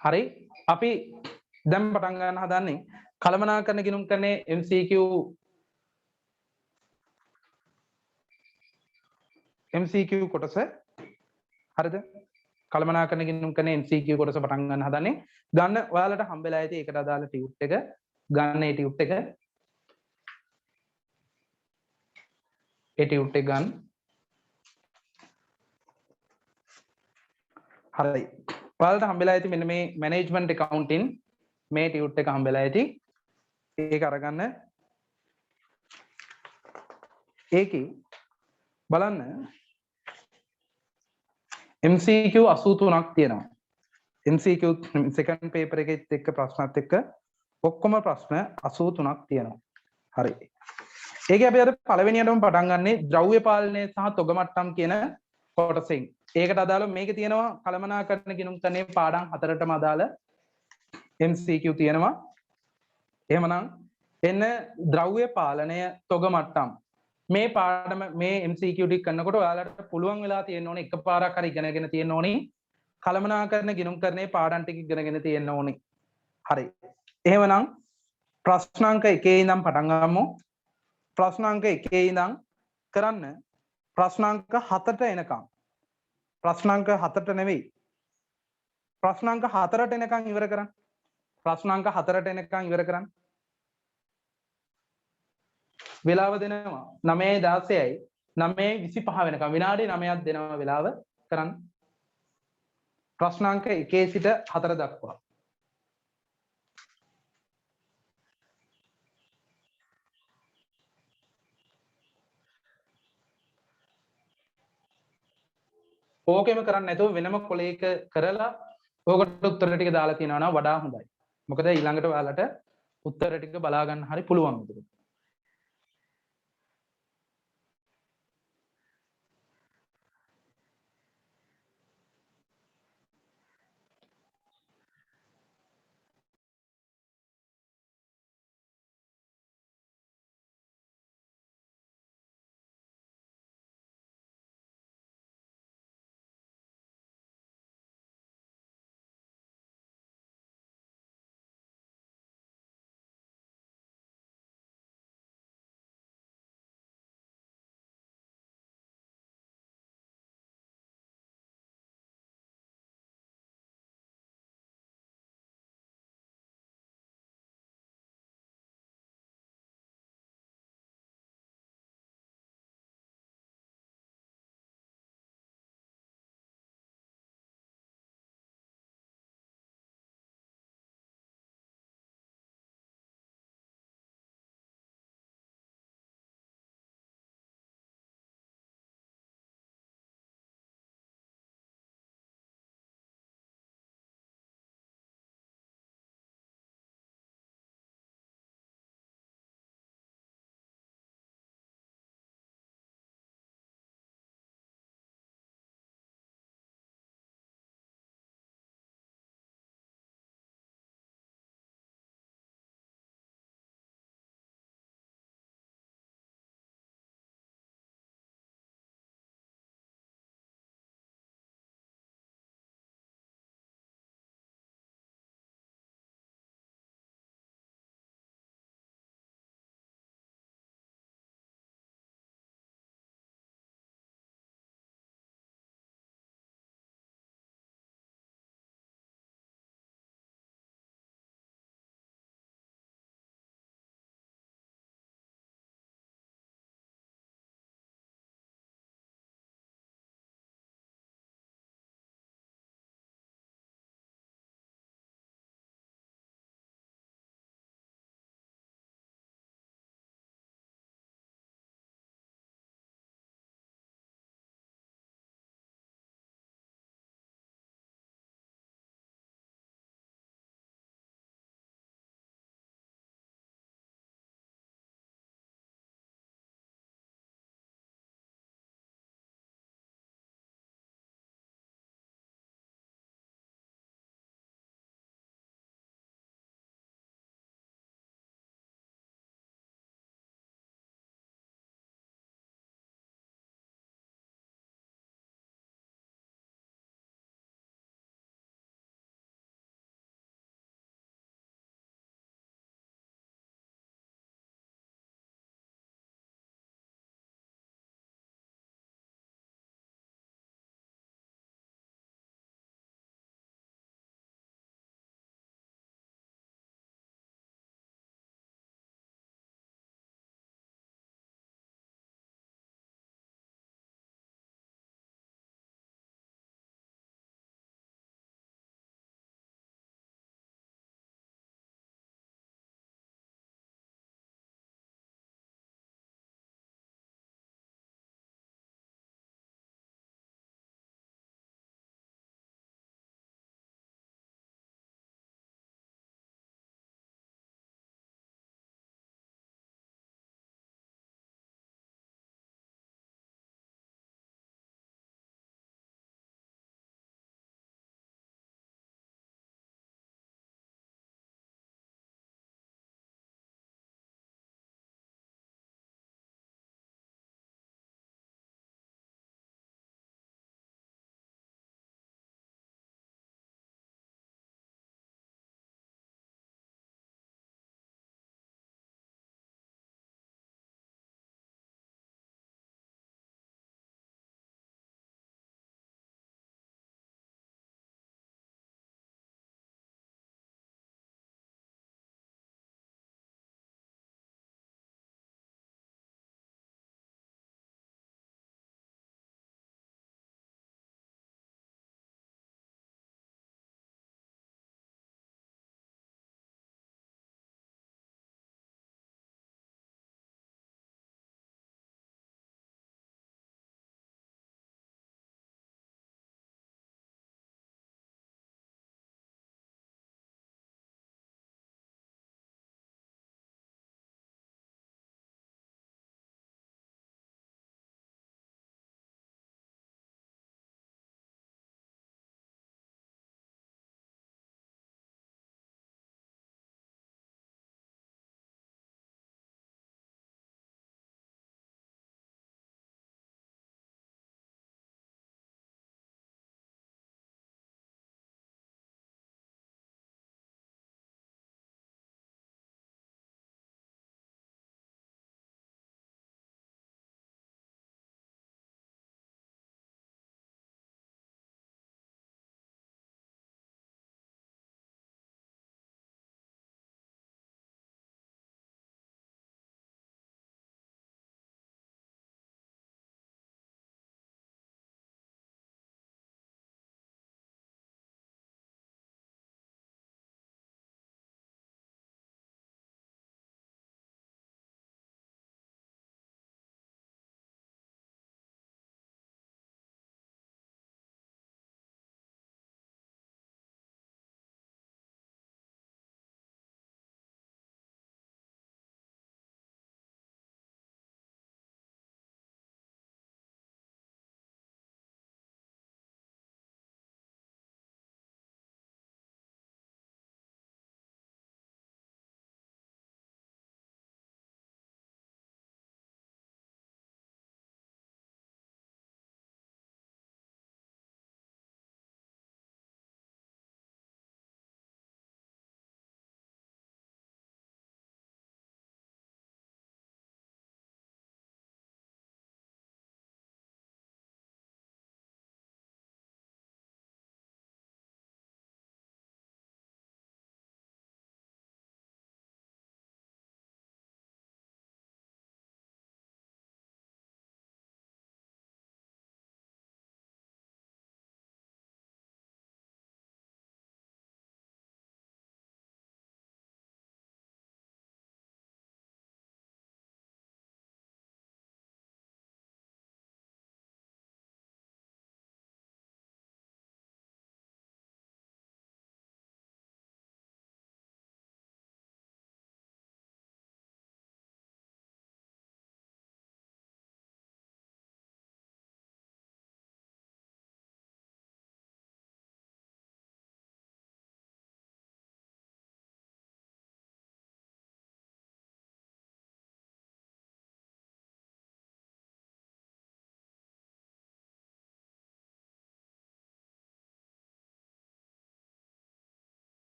හරි අපි දැන් පටන් ගන්න හදන්නේ කළමනාකරණ ගිණුම් කරන්නේ MCQ කොටස හරිද කළමනාකරණ ගිණුම් කරන්නේ MCQ කොටස පටන් ගන්න හදන්නේ ගන්න ඔයාලට හම්බෙලා ඇති ඒකට අදාළ ටියුට් එක ගන්න ඒ ටියුට් එක ගන්න හරි ඔයාලට හම්බෙලා ඇති මෙන්න මේ මැනේජ්මන්ට් accounting මේ ටියුට් එක හම්බෙලා ඇති ඒක අරගන්න ඒකේ බලන්න MCQ 83ක් තියෙනවා MCQ second paper එකෙත් එක්ක ප්‍රශ්නත් එක්ක ඔක්කොම ප්‍රශ්න 83ක් තියෙනවා හරි ඒකේ අපි අර පළවෙනියටම පටන් ගන්නේ ද්‍රව්‍ය පාලනය සහ තොග මට්ටම් කියන කොටසෙන් ඒකට අදාළව මේකේ තියෙනවා කළමනාකරණ ගිණුම් කරන්නේ පාඩම් 4ටම අදාළ MCQ තියෙනවා එහෙමනම් එන්න ද්‍රව්‍ය පාලනය තොග මට්ටම් මේ පාඩම මේ MCQ ටික කරනකොට ඔයාලට පුළුවන් වෙලා තියෙන්න ඕනේ එකපාරක් හරි ඉගෙනගෙන තියෙන්න ඕනේ කළමනාකරණ ගිණුම් කරන්නේ පාඩම් ටික ඉගෙනගෙන තියෙන්න ඕනේ හරි එහෙමනම් ප්‍රශ්නාංක 1 ඉඳන් පටන් ගමු ප්‍රශ්නාංක 1 ඉඳන් කරන්න ප්‍රශ්නාංක 7ට එනකම් ප්‍රශ්නාංක 7ට නෙවෙයි ප්‍රශ්නාංක 4ට එනකම් ඉවර කරන්න ප්‍රශ්නාංක 4ට එනකම් ඉවර කරන්න වෙලාව දෙනවා 9:16යි 9:25 වෙනකම් විනාඩි 9ක් දෙනවා වෙලාව කරන්න ප්‍රශ්නාංක 1 සිට 4 දක්වා ඕකෙම කරන්නේ නැතුව වෙනම කොලයක කරලා ඕකට උත්තර ටික දාලා තියනවා නම් වඩා හොඳයි මොකද ඊළඟට ඔයාලට උත්තර ටික බලා ගන්න හරි පුළුවන් ඒක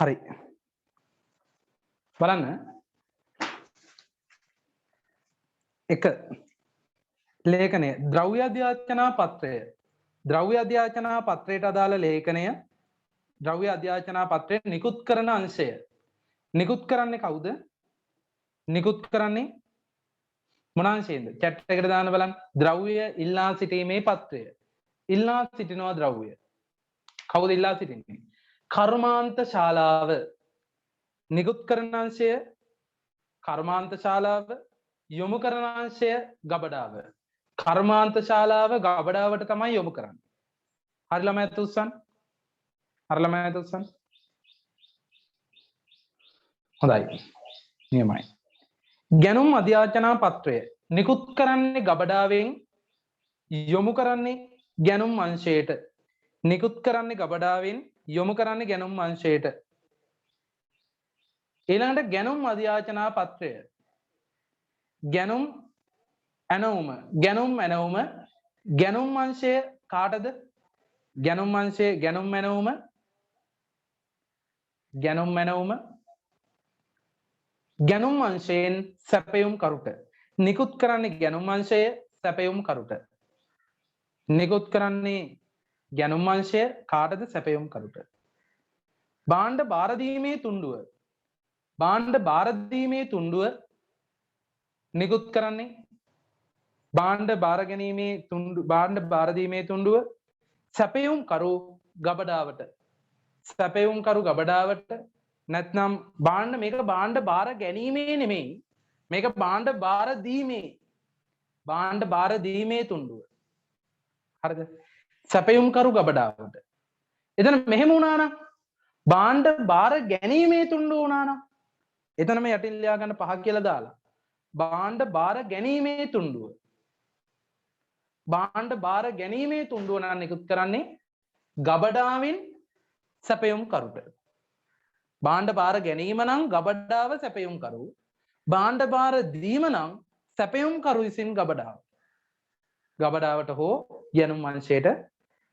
හරි බලන්න එක ලේඛනය ද්‍රව්‍ය අධ්‍යාචනා පත්‍රයට අදාළ ලේඛනය ද්‍රව්‍ය අධ්‍යාචනා පත්‍රය නිකුත් කරන අංශය නිකුත් කරන්නේ කවුද නිකුත් කරන්නේ මොන අංශයෙන්ද chat එකට දාන්න බලන්න ද්‍රව්‍ය ඉල්ලා සිටීමේ පත්‍රය ඉල්ලා සිටිනවා ද්‍රව්‍ය කවුද ඉල්ලා සිටින්නේ කර්මාන්ත ශාලාව නිකුත් කරන අංශය කර්මාන්ත ශාලාව යොමු කරන අංශය ගබඩාව කර්මාන්ත ශාලාව ගබඩාවට තමයි යොමු කරන්නේ හරි ළමයි උස්සන් හොඳයි නියමයි ගැනුම් අධ්‍යාචනා පත්‍රය නිකුත් කරන්නේ ගබඩාවෙන් යොමු කරන්නේ ගැනුම් අංශයට නිකුත් කරන්නේ ගබඩාවෙන් යොමු කරන්නේ ගැනුම් අංශයට ඊළඟට ගැනුම් අධ්‍යාචනා පත්‍රය ගැනුම් ඇනවුම ගැනුම් අංශය කාටද ගැනුම් අංශය ගැනුම් ඇනවුම ගැනුම් අංශයෙන් සැපයුම් කරුට නිකුත් කරන්නේ ගැනුම් අංශය සැපයුම් කරුට නිකුත් කරන්නේ ගැනුම් අංශය කාටද සැපයුම් කරුට භාණ්ඩ බාර දීමේ තුණ්ඩුව නිකුත් කරන්නේ භාණ්ඩ බාර දීමේ තුණ්ඩුව සැපයුම් කරු ගබඩාවට නැත්නම් භාණ්ඩ මේක භාණ්ඩ බාර ගැනීමේ නෙමෙයි මේක භාණ්ඩ බාර දීමේ තුණ්ඩුව හරිද සැපයුම් කරු ගබඩාවට එතන මෙහෙම වුණා නම් භාණ්ඩ බාර ගැනීමේ තුණ්ඩුව වුණා නම් එතනම යටින් ලියා ගන්න 5 කියලා දාලා භාණ්ඩ බාර ගැනීමේ තුණ්ඩුව නම් නිකුත් කරන්නේ ගබඩාවෙන් සැපයුම් කරුට භාණ්ඩ බාර ගැනීම නම් ගබඩාව සැපයුම් කරු භාණ්ඩ බාර දීම නම් සැපයුම් කරු විසින් ගබඩාවට හෝ ගැනුම් අංශයට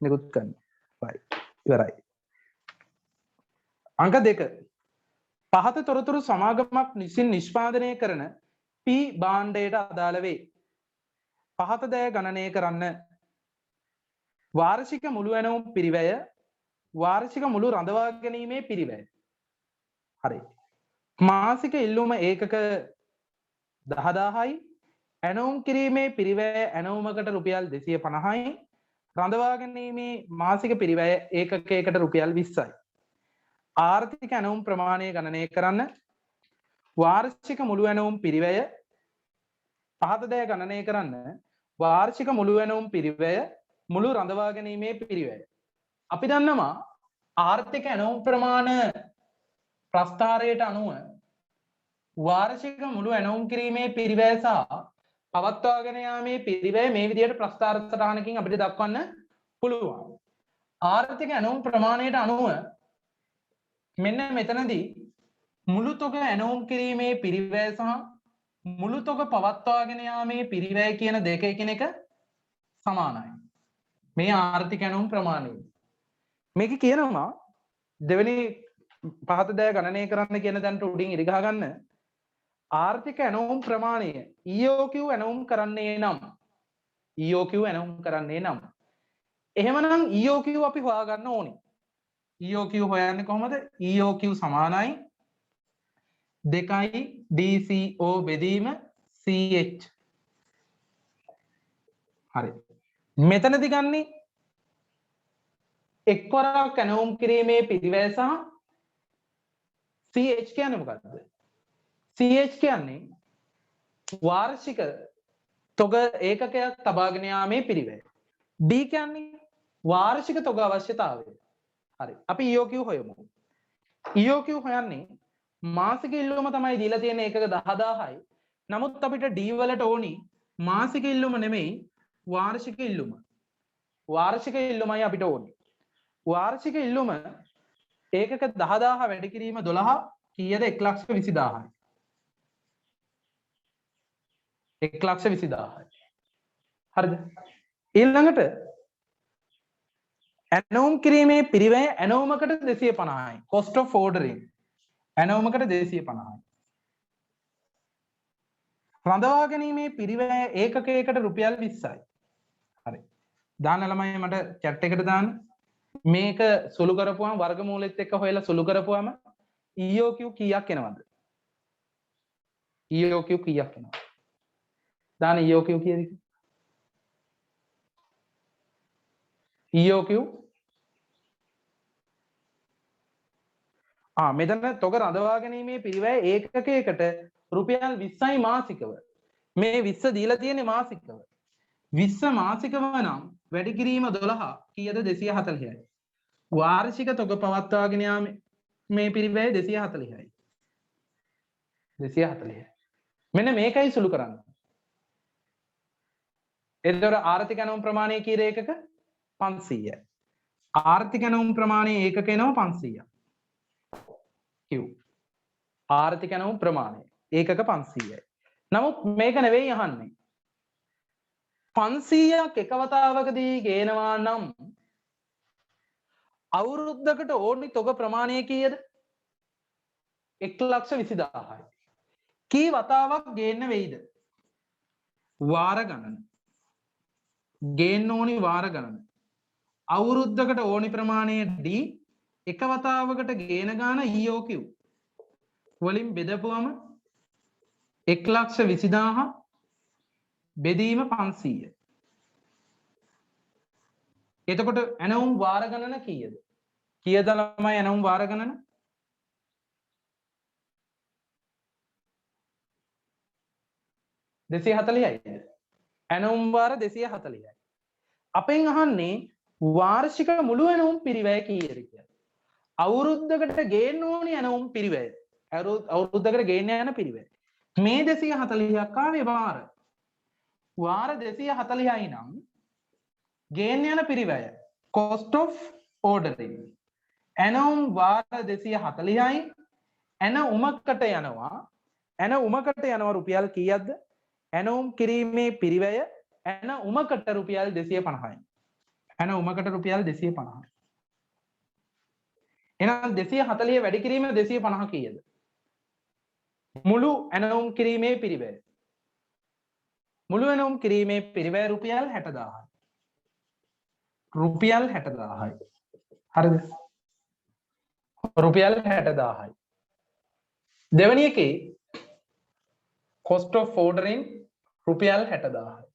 නිකුත් කරනවා ඉවරයි අංක 2 පහත තොරතුරු සමාගමක් විසින් නිෂ්පාදනය කරන P භාණ්ඩයට අදාළ වේ පහත දය ගණනය කරන්න වාර්ෂික මුළු ඇනවුම් පිරිවැය වාර්ෂික මුළු රඳවා ගැනීමේ පිරිවැය හරි මාසික ඉල්ලුම ඒකක 10000යි ඇනවුම් කිරීමේ පිරිවැය ඇනවුමකට රුපියල් 250යි රඳවා ගැනීමේ මාසික පිරිවැය ඒකකයකට රුපියල් 20යි ආර්ථික ඇනවුම් ප්‍රමාණය ගණනය කරන්න වාර්ෂික මුළු ඇනවුම් පිරිවැය පහත දය ගණනය කරන්න වාර්ෂික මුළු ඇනවුම් පිරිවැය මුළු රඳවා ගැනීමේ පිරිවැය අපි දන්නවා ආර්ථික ඇනවුම් ප්‍රමාණ ප්‍රස්ථාරයට අනුව වාර්ෂික මුළු ඇනවුම් කිරීමේ පිරිවැය සහ පවත්වාගෙන යාමේ පිරිවැය මේ විදිහට ප්‍රස්ථාර සටහනකින් අපිට දක්වන්න පුළුවන් ආර්ථික ඇනවුම් ප්‍රමාණයට අනුව මෙන්න මෙතනදී මුළු තොග ඇනවුම් කිරීමේ පිරිවැය සහ මුළු තොග පවත්වාගෙන යාමේ පිරිවැය කියන දෙක එකිනෙක සමානයි මේ ආර්ථික ඇනවුම් ප්‍රමාණය මේක කියනවා දෙවෙනි පහත දය ගණනය කරන්න කියන දැනට උඩින් ඉරි ගහ ගන්න ආර්ථික ඇනවුම් ප්‍රමාණය EOQ ඇනවුම් කරන්නේ නම් එහෙමනම් EOQ අපි හොයාගන්න ඕනේ EOQ හොයන්නේ කොහොමද EOQ සමානයි 2යි DCO බෙදීම CH හරි මෙතනදී ගන්නේ එක්වරක් ඇනවුම් කිරීමේ පිරිවැය සහ CH කියන්නේ මොකක්ද CH කියන්නේ වාර්ෂික තොග ඒකකයක් තබාගෙන යාමේ පිරිවැය D කියන්නේ වාර්ෂික තොග අවශ්‍යතාවය හරි අපි EOQ හොයමු EOQ හොයන්නේ මාසික ඉල්ලුම තමයි දීලා තියෙන ඒකක 10000යි නමුත් අපිට D වලට ඕනි මාසික ඉල්ලුම නෙමෙයි වාර්ෂික ඉල්ලුමයි අපිට ඕනි වාර්ෂික ඉල්ලුම ඒකක 10000 වැඩි කිරීම 12 කීයද 120000යි 120000යි හරිද ඊළඟට ඇනවුම් කිරීමේ පිරිවැය ඇනවුමකට 250යි. cost of ordering ඇනවුමකට 250යි. රඳවා ගැනීමේ පිරිවැය ඒකකයකට රුපියල් 20යි. හරි. දාන්න ළමයි මට chat එකට දාන්න. මේක සුළු කරපුවම වර්ගමූලෙත් එක්ක හොයලා සුළු කරපුවම EOQ කීයක් එනවද? EOQ කීයක් එනවද? දාන්න EOQ කීයද? EOQ මෙතන තොග රඳවා ගැනීමේ පිරිවැය ඒකකයකට රුපියල් 20යි මාසිකව. මේ 20 දීලා තියෙන්නේ මාසිකව. 20 මාසිකව නම් වැඩි කිරීම 12 කීයද? 240යි. වාර්ෂික තොග පවත්වාගෙන යාම මේ පිරිවැය 240යි. 240යි. මෙන්න මේකයි සුළු කරන්නේ. එතකොට ආර්ථික ඇණවුම් ප්‍රමාණය කී ඒකක? 500යි. ආර්ථික ඇණවුම් ප්‍රමාණය ඒකක එනවා 500ක්. Q. ආර්ථික ඇණවුම් ප්‍රමාණය ඒකක 500යි. නමුත් මේක නෙවෙයි අහන්නේ. 500ක් එක වතාවකදී ගේනවා නම් අවුරුද්දකට ඕනි තොග ප්‍රමාණය කීයද? 1,20,000යි. කී වතාවක් ගේන්න වෙයිද? වාර ගණන. ගේන්න ඕනි වාර ගණන. අවුරුද්දකට ඕනි ප්‍රමාණය D, එක වතාවකට ගේන ගාන EOQ වලින් බෙදපුවම 1,20,000 බෙදීම 500. එතකොට ඇනවුම් වාර ගණන කීයද? කීයද ළමයි ඇනවුම් වාර ගණන? 240යි. ඇනවුම් වාර 240යි. අපෙන් අහන්නේ වාර්ෂික මුළු ඇනවුම් පිරිවැය කීයද කියලා. අවුරුද්දකට ගේන්න ඕනි ඇනවුම් පිරිවැය. අවුරුද්දකට ගේන්න යන පිරිවැය. මේ 240ක් ආවේ වාර. වාර 240යි නම් ගේන්න යන පිරිවැය cost of ordering ඇනවුම් වාර 240යි. ඇන උමකට යනවා රුපියල් කීයක්ද? ඇනවුම් කිරීමේ පිරිවැය ඇන උමකට රුපියල් 250යි. ඇන උමකට රුපියල් 250යි. එහෙනම් 240 වැඩි කිරීම 250 කීයද? මුළු ඇනවුම් කිරීමේ පිරිවැය. මුළු ඇනවුම් කිරීමේ පිරිවැය රුපියල් 60000යි. රුපියල් 60000යි. හරිද? රුපියල් 60000යි. දෙවැනි එකේ cost of ordering රුපියල් 60000යි.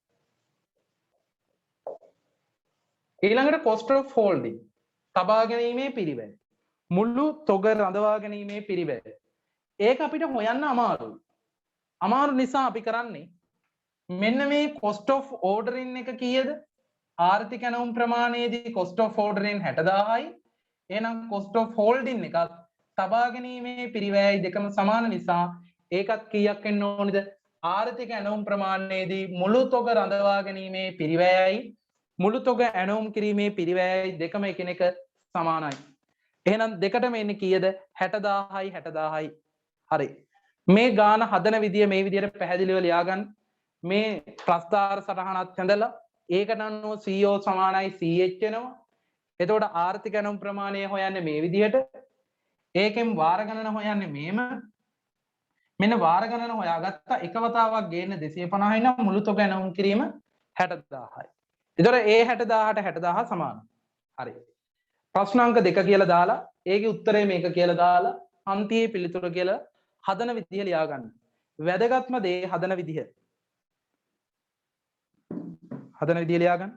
ඊළඟට cost of holding තබා ගැනීමේ පිරිවැය. මුළු තොග රඳවා ගැනීමේ පිරිවැය. ඒක අපිට හොයන්න අමාරුයි. අමාරු නිසා අපි කරන්නේ මෙන්න මේ cost of ordering එක කීයද? ආර්ථික ඇණවුම් ප්‍රමාණයේදී cost of ordering 60000යි. එහෙනම් cost of holding එකත් තබා ගැනීමේ පිරිවැයයි දෙකම සමාන නිසා ඒකත් කීයක් වෙන්න ඕනද? ආර්ථික ඇණවුම් ප්‍රමාණයේදී මුළු තොග රඳවා ගැනීමේ පිරිවැයයි මුළු තොග ඇණවුම් කිරීමේ පිරිවැයයි දෙකම එකිනෙක සමානයි. එහෙනම් දෙකටම එන්නේ කීයද? 60000යි 60000යි. හරි. මේ ගාන හදන විදිය මේ විදියට පැහැදිලිව ලියාගන්න. මේ ප්‍රස්ථාර සටහනත් ඇඳලා ඒකට අනුව CO සමානයි CH වෙනවා. එතකොට ආර්ථික ඇණවුම් ප්‍රමාණය හොයන්නේ මේ විදියට. ඒකෙන් වාර ගණන හොයන්නේ මේම. මෙන්න වාර ගණන හොයාගත්තා. එක වතාවක් ගේන්න 250යි නම් මුළු තොග ඇණවුම් කිරීම 60000යි. එතකොට ඒ 60000ට 60000 සමානයි. හරි. ප්‍රශ්න අංක 2 කියලා දාලා ඒකේ උත්තරය මේක කියලා දාලා අන්තිමේ පිළිතුර කියලා හදන විදිය ලියා ගන්න. වැදගත්ම දේ හදන විදිය. හදන විදිය ලියා ගන්න.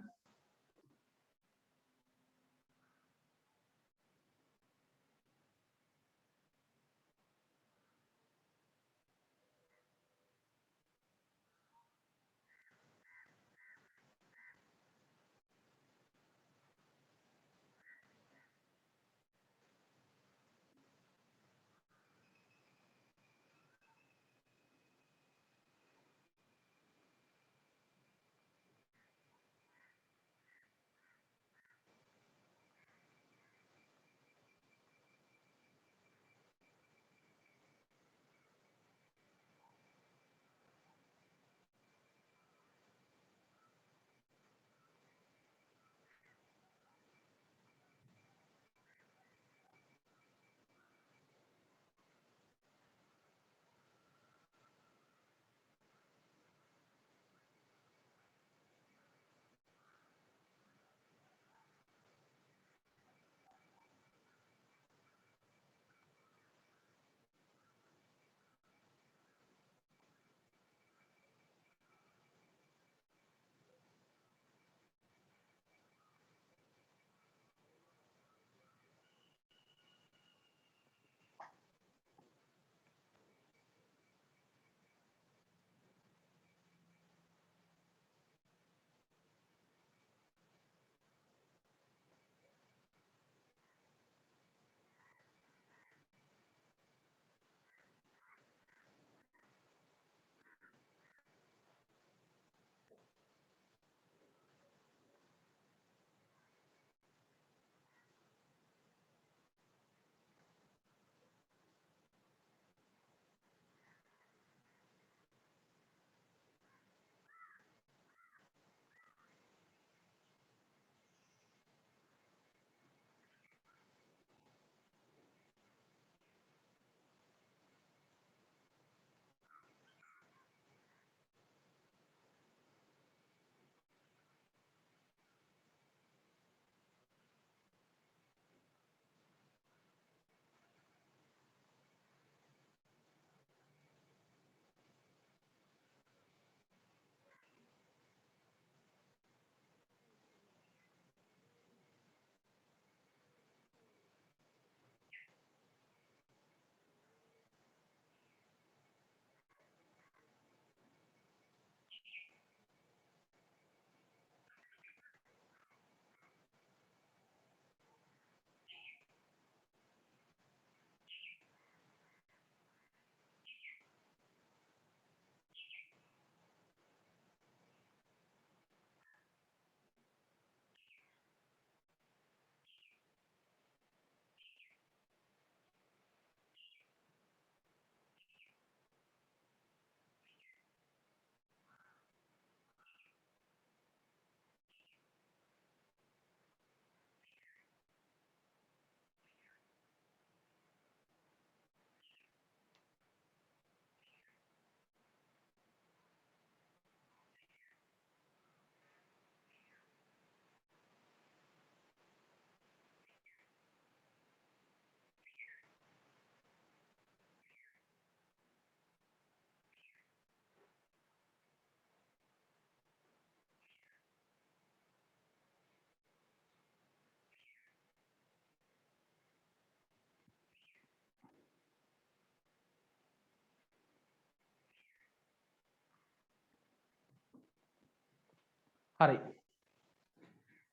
හරි.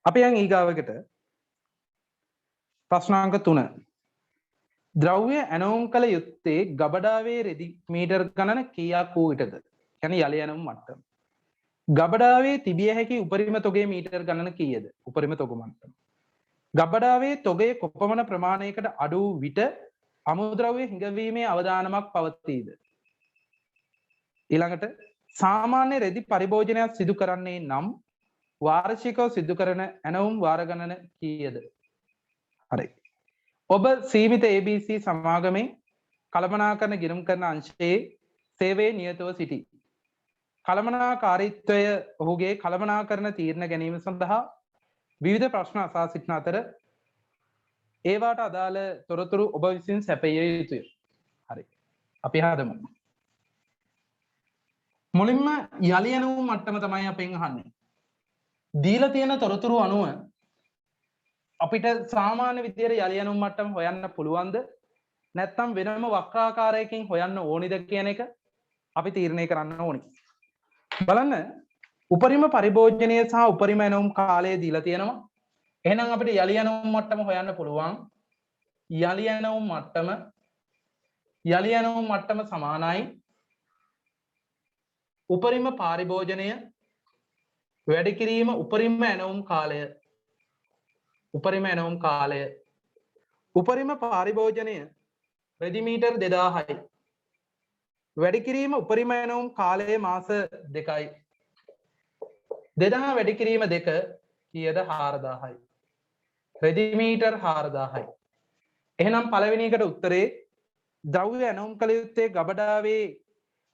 අපි යන් ඊගාවකට ප්‍රශ්නාංක 3. ද්‍රව්‍ය ඇනෝම් කළ යුත්තේ ගබඩාවේ රෙදි මීටර් ගණන කීයක් වූ විටද? කියන්නේ යලි ඇනෝම් මට්ටම. ගබඩාවේ තිබිය හැකි උපරිම තොගේ මීටර් ගණන කීයද? උපරිම තොග මට්ටම. ගබඩාවේ තොගේ කොපමණ ප්‍රමාණයකට අඩු වූ විට අමුද්‍රව්‍ය හිඟවීමේ අවදානමක් පවතීද? ඊළඟට සාමාන්‍ය රෙදි පරිභෝජනයක් සිදු කරන්නේ නම් වාර්ෂිකව සිදු කරන ඇනවුම් වාර ගණන කීයද? හරි. ඔබ සීමිත ABC සමාගමේ කළමනාකරන ගිණුම් කරන අංශයේ සේවයේ නියතව සිටි. කළමනාකාරීත්වය ඔහුගේ කළමනාකරන තීරණ ගැනීම සඳහා විවිධ ප්‍රශ්න අසා සිටින අතර ඒවාට අදාළ තොරතුරු ඔබ විසින් සැපයිය යුතුය. හරි. අපි හදමු. මුලින්ම යලි ඇනවුම් මට්ටම තමයි අපෙන් අහන්නේ. දීලා තියෙන තොරතුරු අනුව අපිට සාමාන්‍ය විදියට යලි ඇනවුම් මට්ටම හොයන්න පුළුවන්ද නැත්නම් වෙනම වක්‍රාකාරයකින් හොයන්න ඕනිද කියන එක අපි තීරණය කරන්න ඕනි. බලන්න උපරිම පරිභෝජනය සහ උපරිම ඇනවුම් කාලය දීලා තියෙනවා. එහෙනම් අපිට යලි ඇනවුම් මට්ටම හොයන්න පුළුවන්. යලි ඇනවුම් මට්ටම සමානයි උපරිම පරිභෝජනය වැඩි කිරීම උපරිම ඇනවුම් කාලය. උපරිම ඇනවුම් කාලය. උපරිම පරිභෝජනය රෙදි මීටර් 2000යි. වැඩි කිරීම උපරිම ඇනවුම් කාලයේ මාස 2යි. 2000 වැඩි කිරීම 2 කීයද? 4000යි. රෙදි මීටර් 4000යි. එහෙනම් පළවෙනි එකට උත්තරේ ද්‍රව්‍ය ඇනවුම් කළ යුත්තේ ගබඩාවේ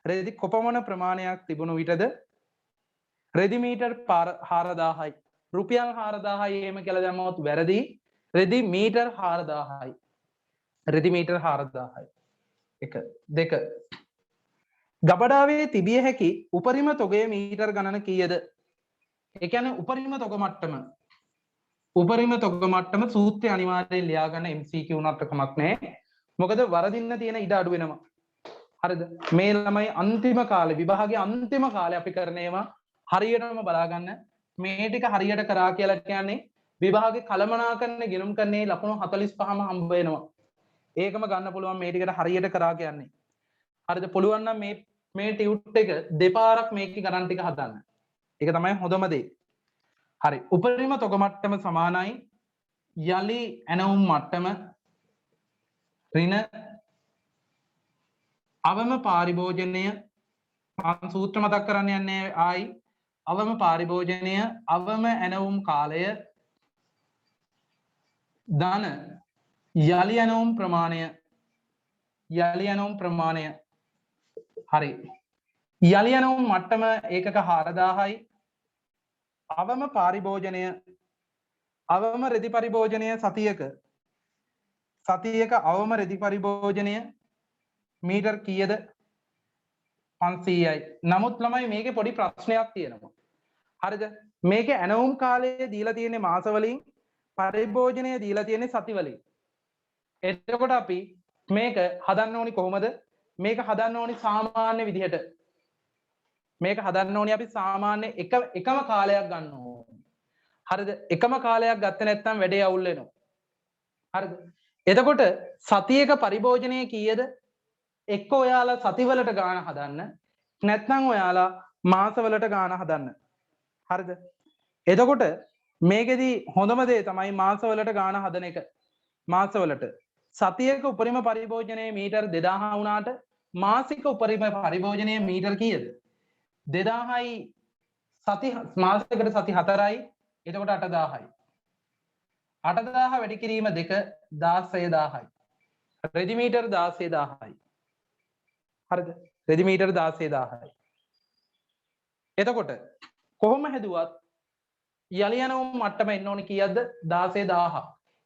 රෙදි කොපමණ ප්‍රමාණයක් තිබුණු විටද? රෙදි මීටර් 4000යි. රුපියල් 4000යි එහෙම කියලා දැම්මොත් වැරදි. රෙදි මීටර් 4000යි. රෙදි මීටර් 4000යි. 1 2 ගබඩාවේ තිබිය හැකි උපරිම තොගයේ මීටර් ගණන කීයද? ඒ කියන්නේ උපරිම තොග මට්ටම. උපරිම තොග මට්ටම සූත්‍රය අනිවාර්යයෙන් ලියා ගන්න MCQ උනත් කමක් නැහැ. මොකද වරදින්න තියෙන ඉඩ අඩු වෙනවා. හරිද? මේ ළමයි අන්තිම කාලේ විභාගයේ අන්තිම කාලේ අපි කරන ඒවා හරියටම බලා ගන්න. මේ ටික හරියට කරා කියලා කියන්නේ විභාගේ කළමනාකරන ගිණුම් කරන්නේ ලකුණු 45ම හම්බ වෙනවා. ඒකම ගන්න පුළුවන් මේ ටිකට හරියට කරා කියන්නේ. හරිද? පුළුවන් නම් මේ ටියුට් එක දෙපාරක් මේකේ ගණන් ටික හදන්න. ඒක තමයි හොඳම දේ. හරි. උපරිම තොග මට්ටම සමානයි යලි ඇනවුම් මට්ටම ඍණ අවම පරිභෝජනය. මම සූත්‍ර මතක් කරන්න යන්නේ ආයි. අවම පරිභෝජනය අවම ඇනවුම් කාලය ධන යලි ඇනවුම් ප්‍රමාණය. යලි ඇනවුම් ප්‍රමාණය. හරි. යලි ඇනවුම් මට්ටම ඒකක 4000යි. අවම පරිභෝජනය අවම රෙදි පරිභෝජනය සතියක අවම රෙදි පරිභෝජනය මීටර් කීයද? 500යි. නමුත් ළමයි මේකේ පොඩි ප්‍රශ්නයක් තියෙනවා. හරිද? මේකේ ඇනවුම් කාලය දීලා තියෙන්නේ මාස වලින් පරිභෝජනය දීලා තියෙන්නේ සති වලින්. එතකොට අපි මේක හදන්න ඕනි කොහොමද? මේක හදන්න ඕනි සාමාන්‍ය විදිහට. මේක හදන්න ඕනි අපි සාමාන්‍ය එකම කාලයක් ගන්න ඕනි. හරිද? එකම කාලයක් ගත්තේ නැත්නම් වැඩේ අවුල් වෙනවා. හරිද? එතකොට සතියක පරිභෝජනය කීයද? එක්ක ඔයාලා සතිවලට ගාන හදන්න නැත්නම් ඔයාලා මාසවලට ගාන හදන්න. හරිද? එතකොට මේකෙදි හොඳම දේ තමයි මාසවලට ගාන හදන එක. මාසවලට සතියක උපරිම පරිභෝජනයේ මීටර් 2000 වුණාට මාසික උපරිම පරිභෝජනයේ මීටර් කීයද? 2000යි. සති මාසයකට සති 4යි. එතකොට 8000යි. 8000 වැඩි කිරීම 2 16000යි. රෙදි මීටර් 16000යි. හරිද? රෙදි මීටර් 16000යි. එතකොට කොහොම හැදුවත් යලි ඇනවුම් මට්ටම එන්න ඕනේ කීයක්ද? 16000.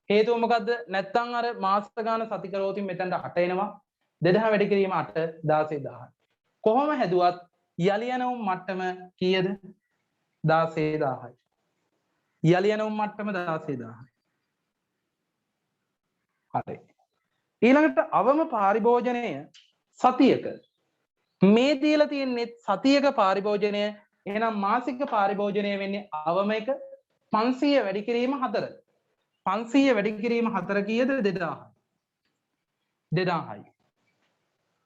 හේතුව මොකද්ද? නැත්තම් අර මාස ගාන සති කරෝතින් මෙතනට 8 එනවා. 2000 වැඩි කිරීම 8 16000. කොහොම හැදුවත් යලි ඇනවුම් මට්ටම කීයද? 16000යි. යලි ඇනවුම් මට්ටම 16000යි. හරි. ඊළඟට අවම පරිභෝජනය සතියක මේ දීලා තියෙන්නේ සතියක පරිභෝජනය එහෙනම් මාසික පාරිභෝජනය වෙන්නේ අවම එක 500 වැඩි කිරීම 4. 500 වැඩි කිරීම 4 කීයද 2000. 2000යි.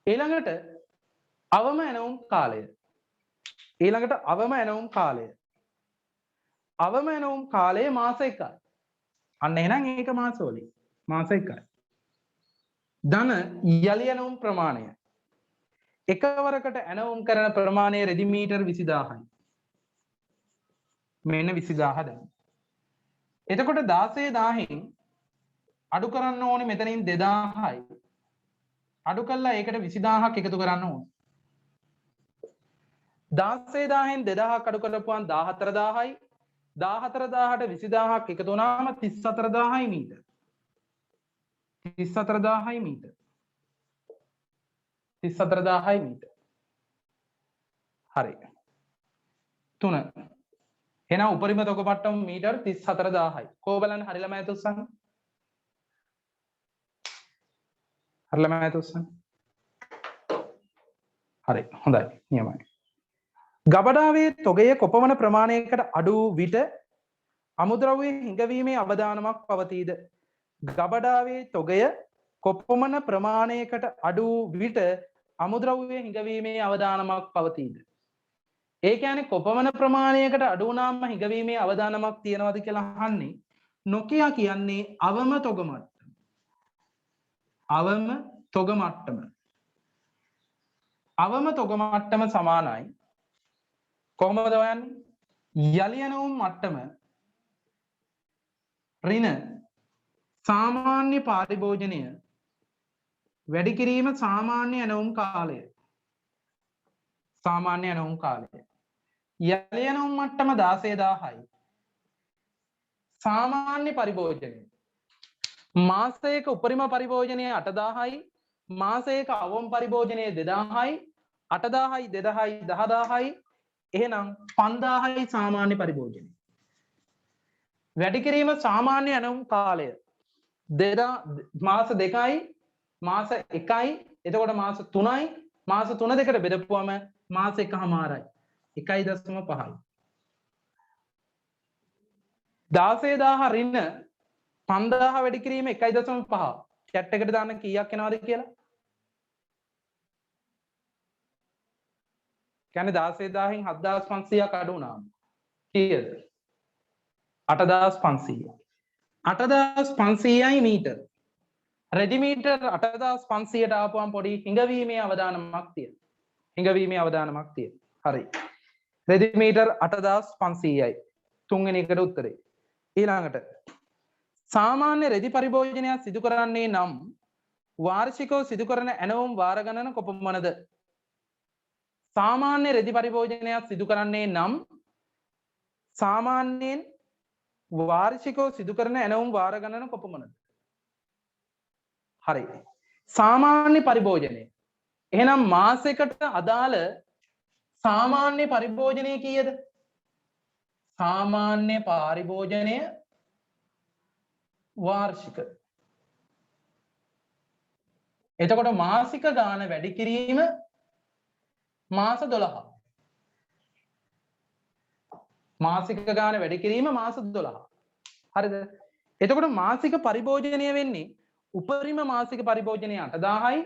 ඊළඟට අවම ඇනවුම් කාලය. ඊළඟට අවම ඇනවුම් කාලය. අවම ඇනවුම් කාලය මාස 1යි. අන්න එහෙනම් ඒක මාසවලින්. මාස 1යි. ධන යලි ඇනවුම් ප්‍රමාණය. එකවරකට ඇනවුම් කරන ප්‍රමාණය රෙදි මීටර් 20000යි. මෙන්න 20000 දැන්. එතකොට 16000න් අඩු කරන්න ඕනේ මෙතනින් 2000යි. අඩු කළා ඒකට 20000ක් එකතු කරන්න ඕනේ. 16000න් 2000ක් අඩු කරපුවාන් 14000යි. 14000ට 20000ක් එකතු වුණාම 34000යි මීටර. 34000යි මීටර. 34000යි මීටර. හරි. 3. එහෙනම් උපරිම තොග මට්ටම මීටර 34000යි. කොහොම බලන්න හරි ළමයි තුස්සන්න. හරි ළමයි තුස්සන්න. හරි හොඳයි නියමයි. ගබඩාවේ තොගය කොපමණ ප්‍රමාණයකට අඩු වූ විට අමුද්‍රව්‍ය හිඟවීමේ අවදානමක් පවතීද? ගබඩාවේ තොගය කොපමණ ප්‍රමාණයකට අඩු වූ විට අමුද්‍රව්‍ය හිඟවීමේ අවදානමක් පවතීද? ඒ කියන්නේ කොපමණ ප්‍රමාණයකට අඩු වුණාම හිඟවීමේ අවදානමක් තියනවාද කියලා අහන්නේ. නොකියා කියන්නේ අවම තොග මට්ටම. අවම තොග මට්ටම. අවම තොග මට්ටම සමානයි කොහොමද හොයන්නේ? යලි ඇනවුම් මට්ටම ඍණ සාමාන්‍ය පාරිභෝජනය වැඩි කිරීම සාමාන්‍ය ඇනවුම් කාලය. සාමාන්‍ය ඇනවුම් කාලය. යලි ඇනවුම් මට්ටම 16000යි. සාමාන්‍ය පරිභෝජනය මාසයක උපරිම පරිභෝජනය 8000යි. මාසයක අවම පරිභෝජනය 2000යි. 8000යි 2000යි 10000යි. එහෙනම් 5000යි සාමාන්‍ය පරිභෝජනය. වැඩි කිරීම සාමාන්‍ය ඇනවුම් කාලය මාස 2යි මාස 1යි එතකොට මාස 3යි මාස 3 දෙකට බෙදපුවම මාස 1මාරයි 1.5යි. 16000 ඍණ 5000 වැඩි කිරීම 1.5 චැට් එකට දාන්න කීයක් එනවද කියලා? කියන්නේ 16000න් 7500ක් අඩු වුණාම කීයද? 8500. 8500යි මීටර. රෙදි මීටර 8500ට ආපුවම පොඩි හිඟවීමේ අවදානමක් තියෙනවා. හිඟවීමේ අවදානමක් තියෙනවා. හරි. රෙදි මීටර 8500යි. තුන්වෙනි එකට උත්තරේ. ඊළඟට සාමාන්‍ය රෙදි පරිභෝජනයක් සිදු කරන්නේ නම් වාර්ෂිකව සිදු කරන ඇනවුම් වාර ගණන කොපමණද? සාමාන්‍ය රෙදි පරිභෝජනයක් සිදු කරන්නේ නම් සාමාන්‍යයෙන් වාර්ෂිකව සිදු කරන ඇනවුම් වාර ගණන කොපමණද? හරි. සාමාන්‍ය පරිභෝජනය. එහෙනම් මාසයකට අදාළ සාමාන්‍ය පරිභෝජනය කීයද? සාමාන්‍ය පරිභෝජනය වාර්ෂික. එතකොට මාසික ගාන වැඩි කිරීම මාස 12. මාසික ගාන වැඩි කිරීම මාස 12. හරිද? එතකොට මාසික පරිභෝජනය වෙන්නේ උපරිම මාසික පරිභෝජනය 8000යි,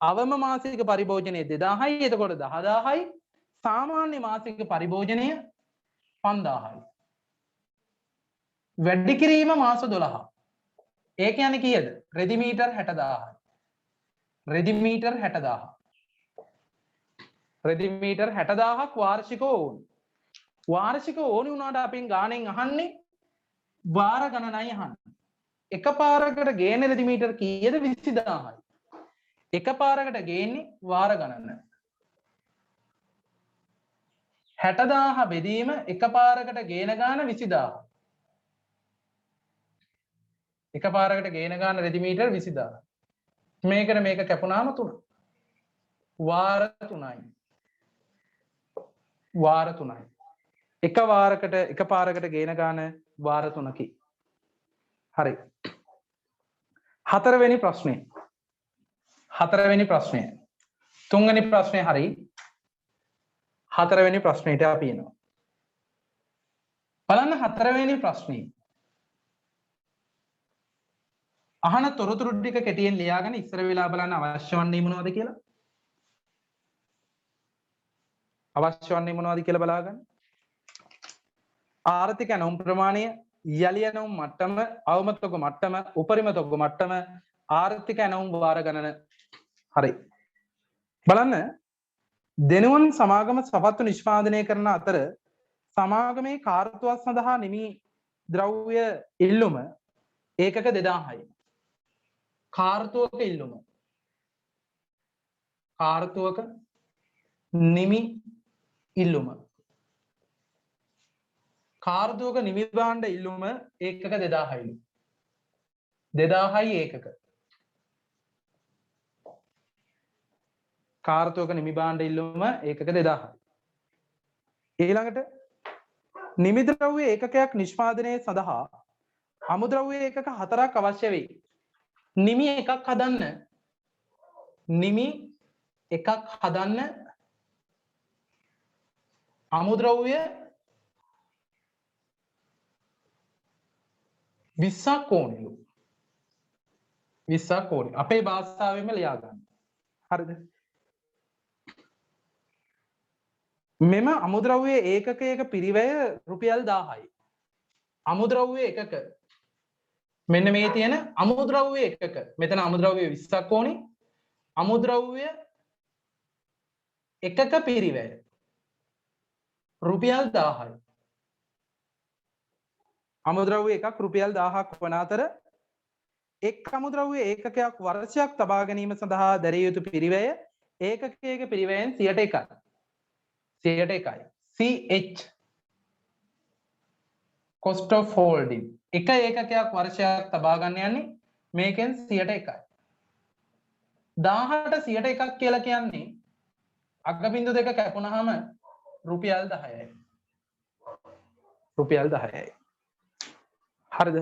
අවම මාසික පරිභෝජනය 2000යි, එතකොට 10000යි, සාමාන්‍ය මාසික පරිභෝජනය 5000යි. වැඩි කිරීම මාස 12. ඒ කියන්නේ කීයද? රෙදි මීටර් 60000යි. රෙදි මීටර් 60000. රෙදි මීටර් 60000ක් වාර්ෂිකව ඕනි. වාර්ෂිකව ඕනි වුණාට අපෙන් ගාණෙන් අහන්නේ වාර ගණනයි අහන්නේ. එකපාරකට ගේන රෙදි මීටර් කීයද? 20000යි. එකපාරකට ගේන්නේ වාර ගණන. 60000 බෙදීම එකපාරකට ගේන ගාන 20000. එකපාරකට ගේන ගාන රෙදි මීටර් 20000. මේකට මේක කැපුණාම 3. වාර 3යි. වාර 3යි. එකපාරකට ගේන ගාන වාර 3කි. හරි. හතරවෙනි ප්‍රශ්නය. තුන්වෙනි ප්‍රශ්නය හරි. හතරවෙනි ප්‍රශ්නෙට අපි එනවා. බලන්න හතරවෙනි ප්‍රශ්නේ. අහන තොරතුරු ටික කෙටියෙන් ලියාගෙන ඉස්සර වෙලා බලන්න අවශ්‍ය වන්නේ මොනවද කියලා. අවශ්‍ය වන්නේ මොනවද කියලා බලාගන්න. ආර්ථික ඇණවුම් ප්‍රමාණය, යලි ඇණවුම් මට්ටම, අවම තොග මට්ටම, උපරිම තොග මට්ටම, ආර්ථික ඇණවුම් වාර ගණන. හරි. බලන්න දෙනුවන් සමාගම සපත්තු නිෂ්පාදනය කරන අතර සමාගමේ කාර්යතුවක් සඳහා නිමි ද්‍රව්‍ය ඉල්ලුම ඒකක 2000යි. කාර්යතුවක ඉල්ලුම. කාර්යතුවක නිමි ඉල්ලුම. කාර්යතුවක නිමි භාණ්ඩ ඉල්ලුම ඒකක 2000යි. 2000යි ඒකක. කාර්යතුවක නිමි භාණ්ඩ ඉල්ලුම ඒකක 2000යි. ඊළඟට නිමි ද්‍රව්‍ය ඒකකයක් නිෂ්පාදනය සඳහා අමුද්‍රව්‍ය ඒකක 4ක් අවශ්‍ය වෙයි. නිමි එකක් හදන්න අමුද්‍රව්‍ය 20ක් ඕනෙලු. 20ක් ඕනේ. අපේ භාෂාවෙන්ම ලියා ගන්න. හරිද? මෙම අමුද්‍රව්‍ය ඒකකයක පිරිවැය රුපියල් 1000යි. අමුද්‍රව්‍ය එකක මෙන්න මේ තියෙන අමුද්‍රව්‍ය එකක මෙතන අමුද්‍රව්‍ය 20ක් ඕනේ. අමුද්‍රව්‍ය එකක පිරිවැය රුපියල් 1000යි. අමුද්‍රව්‍ය එකක් රුපියල් 1000ක් වන අතර එක් අමුද්‍රව්‍ය ඒකකයක් වර්ෂයක් තබා ගැනීම සඳහා දැරිය යුතු පිරිවැය ඒකකයක පිරිවැයෙන් 100%යි. 100%යි. CH cost of holding එක ඒකකයක් වර්ෂයක් තබා ගන්න යන්නේ මේකෙන් 100%යි. 1000ට 100%ක් කියලා කියන්නේ අගබින්දු දෙක කැපුණාම රුපියල් 10යි. රුපියල් 10යි. හරිද?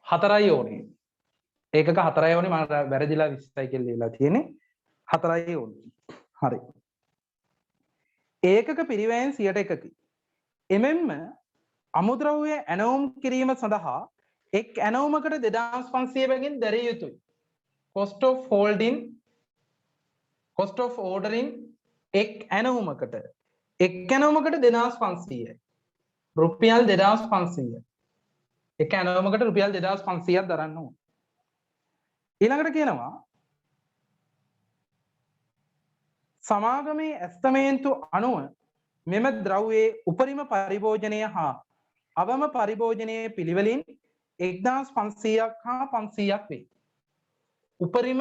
හතරයි ඕනේ. ඒකක හතරයි ඕනේ. මම වැරදිලා 20යි කියලා ලියලා තියෙන්නේ. හතරයි ඕනේ. හරි. ඒකක පිරිවැයෙන් 100%කි. එමෙන්ම අමුද්‍රව්‍ය ඇණවුම් කිරීම සඳහා එක් ඇණවුමකට 2500 බැගින් දැරිය යුතුයි. cost of ordering එක් ඇණවුමකට 2500යි. රුපියල් 2500. එක ඇණවුමකට රුපියල් 2500ක් දරන්න ඕන. ඊළඟට කියනවා සමාගමේ ඇස්තමේන්තු අනුව මෙම ද්‍රව්‍යයේ උපරිම පරිභෝජනය හා අවම පරිභෝජනයේ පිළිවෙලින් 1500ක් හා 500ක් වේ. උපරිම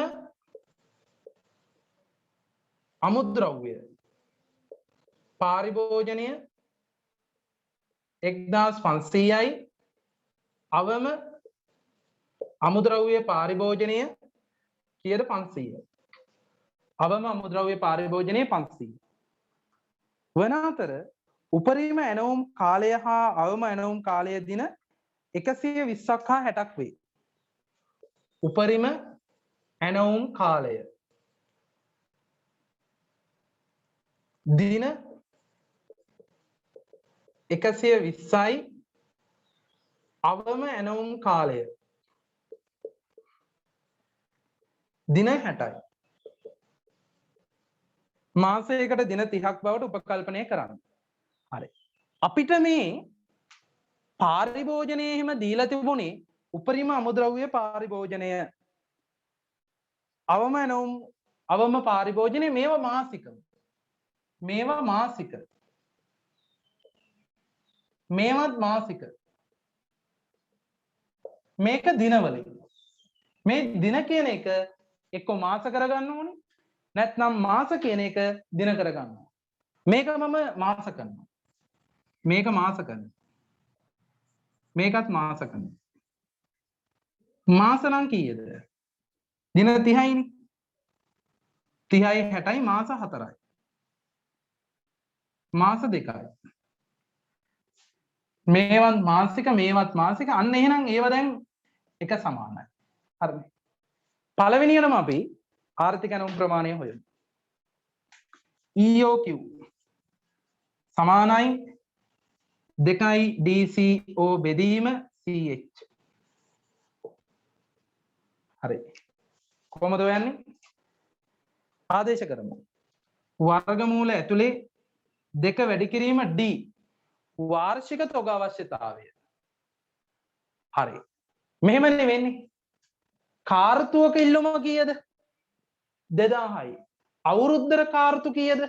අමුද්‍රව්‍ය පරිභෝජනය 1500යි. අවම අමුද්‍රව්‍ය පරිභෝජනය කීයද? 500යි. අවම අමුද්‍රව්‍ය පරිභෝජනය 500. වන අතර උපරිම ඇණවුම් කාලය හා අවම ඇණවුම් කාලය දින 120ක් හා 60ක් වේ. උපරිම ඇණවුම් කාලය දින 120යි. අවම ඇණවුම් කාලය දින 60යි. මාසයකට දින 30ක් බවට උපකල්පනය කරන්න. හරි. අපිට මේ පාරිභෝජනය එහෙම දීලා තිබුණේ උපරිම අමුද්‍රව්‍ය පාරිභෝජනය, අවම ඇණවුම් අවම පාරිභෝජනය මේවා මාසික. මේවා මාසික. මේවත් මාසික. මේක දිනවලින්. මේ දින කියන එක එක්ක මාස කරගන්න ඕනේ. නැත්නම් මාස කියන එක දින කරගන්න ඕනේ. මේක මම මාස කරනවා. මේක මාස කරනවා. මේකත් මාස කරනවා. මාස නම් කීයද? දින 30යිනේ. 30යි 60යි මාස 4යි. මාස 2යි. මේවත් මාසික මේවත් මාසික. අන්න එහෙනම් ඒව දැන් එක සමානයි. හරිද? පළවෙනියටම අපි ආර්ථික ඇණවුම් ප්‍රමාණය හොයමු. EOQ සමානයි 2යි DCO බෙදීම CH. හරි. කොහොමද හොයන්නේ? ආදේශ කරමු. වර්ගමූල ඇතුලේ 2 වැඩි කිරීම D වාර්ෂික තොග අවශ්‍යතාවය. හරි. මෙහෙමනේ වෙන්නේ. කාර්තුවක ඉල්ලුම කීයද? 2000යි. අවුරුද්දට කාර්තු කීයද?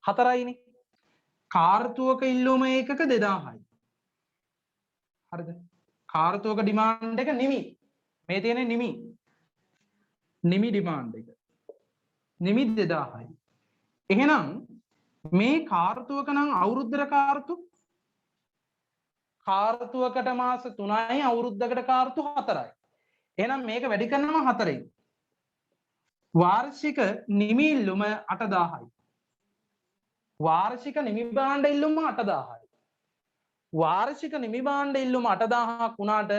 4යිනේ. කාර්තුවක ඉල්ලුම ඒකක 2000යි. හරිද? කාර්තුවක ඩිමාන්ඩ් එක නිමි. මේ තියෙන්නේ නිමි. නිමි ඩිමාන්ඩ් එක. නිමි 2000යි. එහෙනම් මේ කාර්තුවක නම් අවුරුද්දට කාර්තුවකට මාස 3යි අවුරුද්දකට කාර්තු 4යි. එහෙනම් මේක වැඩි කරනවා 4යි. වාර්ෂික නිමි ඉල්ලුම 8000යි. වාර්ෂික නිමි භාණ්ඩ ඉල්ලුම 8000යි. වාර්ෂික නිමි භාණ්ඩ ඉල්ලුම 8000ක් වුණාට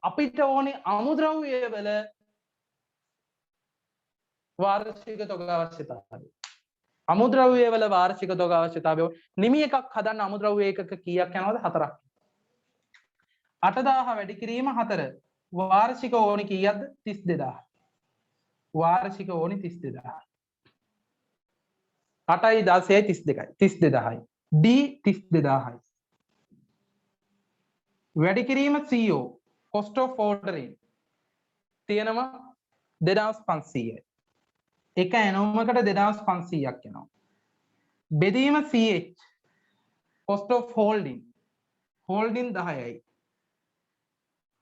අපිට ඕනේ අමුද්‍රව්‍ය වල වාර්ෂික තොග අවශ්‍යතාවය. අමුද්‍රව්‍ය වල වාර්ෂික තොග අවශ්‍යතාවය නිමි එකක් හදන්න අමුද්‍රව්‍ය ඒකක කීයක් යනවද? 4ක්. 8000 වැඩි කිරීම 4. වාර්ෂික ඕනි කීයක්ද? 32000. වාර්ෂික ඕනි 32000. 8යි 16යි 32යි. 32000යි. D 32000යි. වැඩි කිරීම CO cost of ordering තියෙනවා 2500යි. එක ඇණවුමකට 2500ක් යනවා. බෙදීම CH cost of holding 10යි.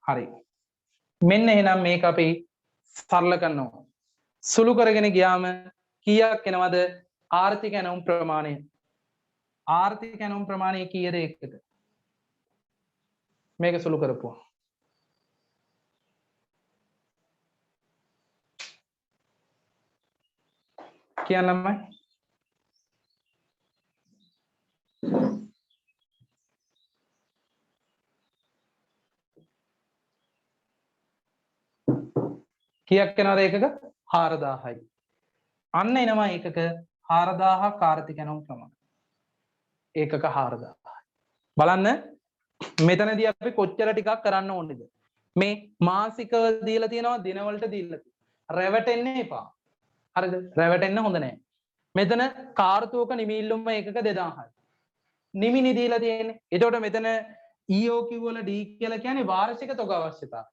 හරි. මෙන්න එහෙනම් මේක අපි සරල කරනවා. සුළු කරගෙන ගියාම කීයක් එනවද? ආර්ථික ඇණවුම් ප්‍රමාණය. ආර්ථික ඇණවුම් ප්‍රමාණය කීයද එකකට? මේක සුළු කරපුවා. කියන්නම්මයි. කීයක් එනවද එකක? 4000යි. අන්න එනවා එකක 4000ක් ආර්ථික ඇණවුම් ප්‍රමාණය. ඒකක 4000යි. බලන්න මෙතනදී අපි කොච්චර ටිකක් කරන්න ඕනේද? මේ මාසිකව දීලා තියෙනවා දිනවලට දීලා තියෙනවා. රැවටෙන්න එපා. හරිද? රැවටෙන්න හොඳ නැහැ. මෙතන කාර්තුවක නිමි ඉල්ලුම ඒකක 2000යි. නිමිනි දීලා තියෙන්නේ. එතකොට මෙතන EOQ වල D කියලා කියන්නේ වාර්ෂික තොග අවශ්‍යතාවය.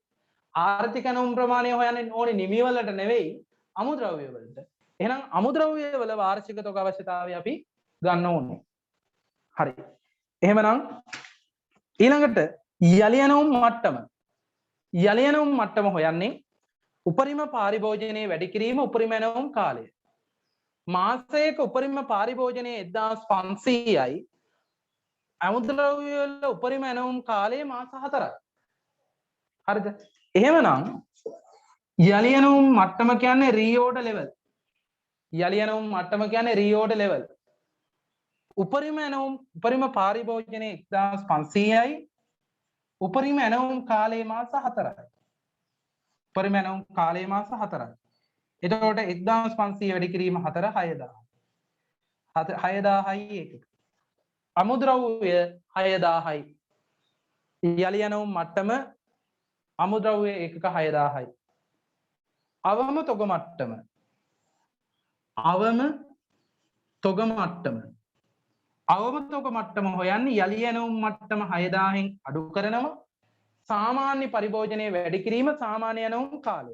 ආර්ථික ඇණවුම් ප්‍රමාණය හොයන්නේ ඕනේ නිමි වලට නෙවෙයි අමුද්‍රව්‍ය වලට. එහෙනම් අමුද්‍රව්‍ය වල වාර්ෂික තොග අවශ්‍යතාවය අපි ගන්න ඕනේ. හරි. එහෙමනම් ඊළඟට යලි ඇණවුම් මට්ටම. යලි ඇණවුම් මට්ටම හොයන්නේ උපරිම පාරිභෝජනයේ වැඩි කිරීම උපරිම ඇණවුම් කාලය. මාසයක උපරිම පාරිභෝජනයේ 1500යි. අමුද්‍රව්‍ය වල උපරිම ඇණවුම් කාලය මාස 4යි. හරිද? එහෙමනම් යලි ඇණවුම් මට්ටම කියන්නේ රීഓඩර් ලෙවල්. යලි ඇණවුම් මට්ටම කියන්නේ රීഓඩර් ලෙවල්. උපරිම ඇණවුම් උපරිම පාරිභෝජනයේ 1500යි. උපරිම ඇණවුම් කාලය මාස 4යි. උපරිම ඇණවුම් කාලය මාස 4යි. එතකොට 1500 වැඩි කිරීම 4 6000. 6000යි එකක. අමුද්‍රව්‍ය 6000යි. යලි ඇණවුම් මට්ටම අමුද්‍රව්‍ය ඒකක 6000යි. අවම තොග මට්ටම. අවම තොග මට්ටම. අවම තොග මට්ටම හොයන්නේ යලි ඇණවුම් මට්ටම 6000න් අඩු කරනවා. සාමාන්‍ය පරිභෝජනයේ වැඩි කිරීම සාමාන්‍ය ඇණවුම් කාලය.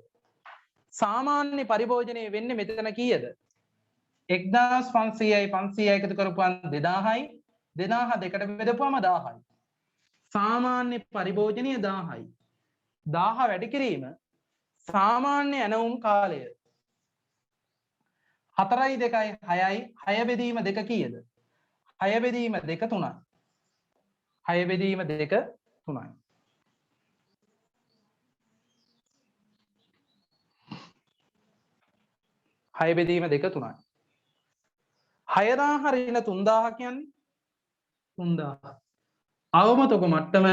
සාමාන්‍ය පරිභෝජනයේ වෙන්නේ මෙතන කීයද? 1500යි 500යි එකතු කරපුවාම 2000යි. 2000 දෙකට බෙදපුවාම 1000යි. සාමාන්‍ය පරිභෝජනය 1000යි. 1000 වැඩි කිරීම සාමාන්‍ය ඇනවුම් කාලය 4යි 2යි 6යි 6 බෙදීම 2 කීයද? 6 බෙදීම 2 3යි. 6 බෙදීම 2 3යි. හය බෙදීම 2 3යි. 6000 ඍණ 3000 කියන්නේ 3000. අවම තොග මට්ටම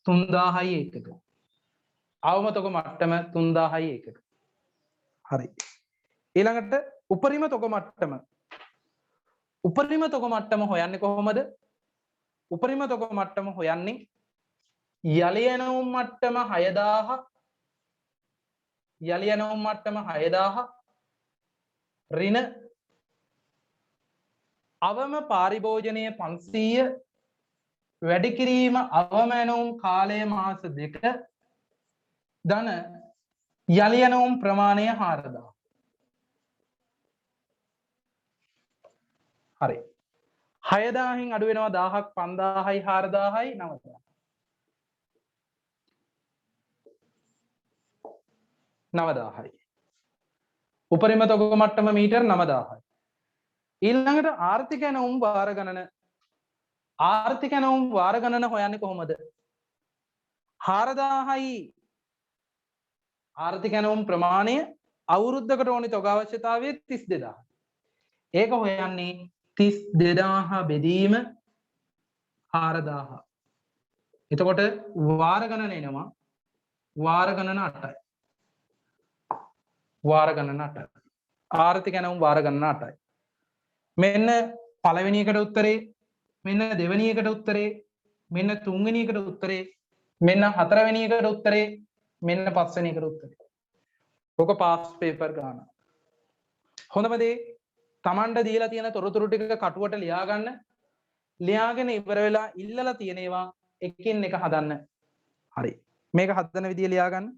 3000යි එකක. අවම තොග මට්ටම 3000යි එකක. හරි. ඊළඟට උපරිම තොග මට්ටම. උපරිම තොග මට්ටම හොයන්නේ කොහොමද? උපරිම තොග මට්ටම හොයන්නේ යලි ඇනවුම් මට්ටම 6000 යලි ඇනවුම් මට්ටම 6000 ඍණ අවම පාරිභෝජනය 500 වැඩි කිරීම අවම ඇනවුම් කාලය මාස 2 ධන යලි ඇනවුම් ප්‍රමාණය 4000. හරි. 6000න් අඩු වෙනවා 1000ක් 5000යි 4000යි 9000. 9000යි. උපරිම තොග මට්ටම මීටර් 9000යි. ඊළඟට ආර්ථික ඇනවුම් වාර ගණන. ආර්ථික ඇනවුම් වාර ගණන හොයන්නේ කොහොමද? 4000යි ආර්ථික ඇනවුම් ප්‍රමාණය අවුරුද්දකට ඕනි තොග අවශ්‍යතාවය 32000. ඒක හොයන්නේ 32000 බෙදීම 4000. එතකොට වාර ගණන එනවා වාර ගණන 8යි. වාර ගණන 8යි. ආර්ථික ඇනවුම් වාර ගණන 8යි. මෙන්න පළවෙනි එකට උත්තරේ, මෙන්න දෙවෙනි එකට උත්තරේ, මෙන්න තුන්වෙනි එකට උත්තරේ, මෙන්න හතරවෙනි එකට උත්තරේ, මෙන්න පස්වෙනි එකට උත්තරේ. ඔක පාස් පේපර් ගන්න. හොඳම දේ තමන්ට දීලා තියෙන තොරතුරු ටික කටුවට ලියා ගන්න. ලියාගෙන ඉවර වෙලා ඉල්ලලා තියෙන ඒවා එකින් එක හදන්න. හරි. මේක හදන විදිය ලියා ගන්න.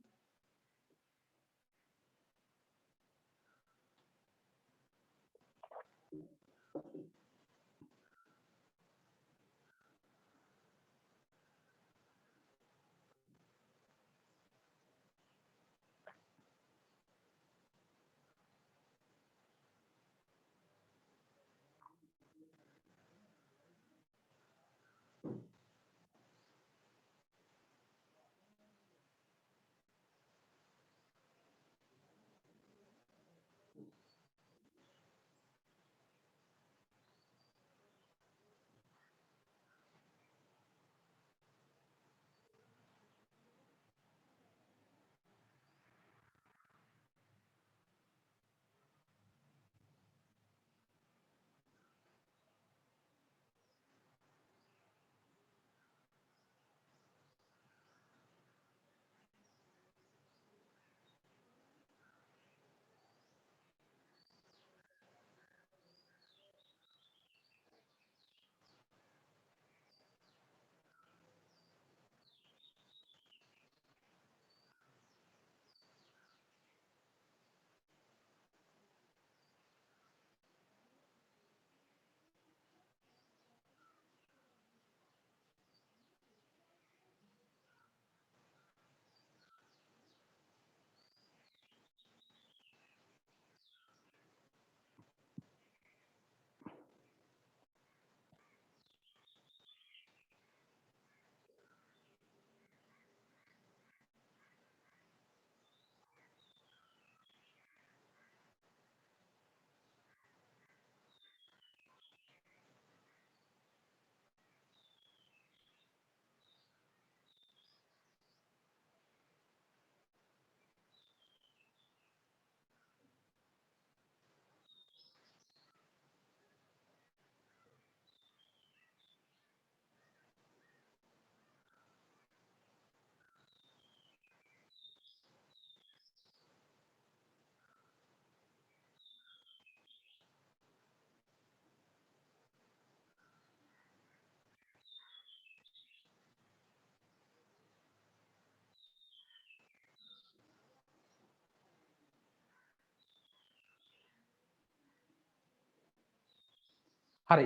හරි.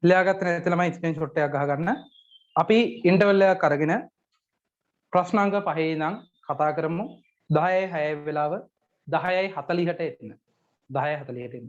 ලියාගත්ත නැති ළමයි ස්ක්‍රීන්ෂොට් එකක් ගහ ගන්න. අපි ඉන්ටර්වල් එකක් අරගෙන ප්‍රශ්න අංක 5 ඉඳන් කතා කරමු 10යි 6 වෙලාව 10යි 40ට එන්න 10යි 40ට එන්න